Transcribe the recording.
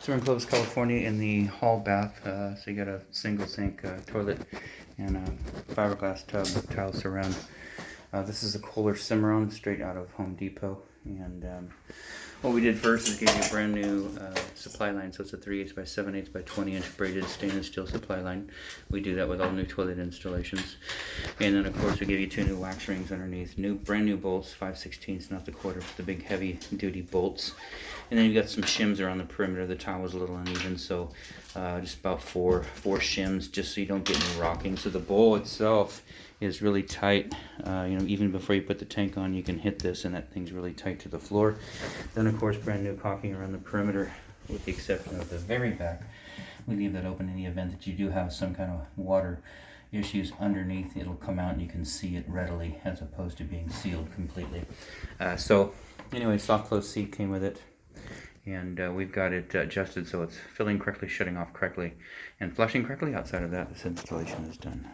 So we're in Clovis, California in the hall bath. So you got a single sink toilet and a fiberglass tub with tile surround. This is a Kohler Cimarron straight out of Home Depot. And what we did first is give you a brand new supply line. So it's a 3/8 by 7/8 by 20 inch braided stainless steel supply line. We do that with all new toilet installations. And then of course we give you 2 new wax rings underneath. Brand new bolts, 5/16, not the quarter, the big heavy duty bolts. And then you got some shims around the perimeter. The tile was a little uneven, so just about four shims, just so you don't get any rocking. So the bowl itself is really tight. Even before you put the tank on, you can hit this and that thing's really tight to the floor. Then of course brand new caulking around the perimeter, with the exception of the very back. We leave that open in the event that you do have some kind of water issues underneath. It'll come out and you can see it readily, as opposed to being sealed completely. So anyway, soft close seat came with it. And we've got it adjusted so it's filling correctly, shutting off correctly, and flushing correctly. Outside of that, this installation is done.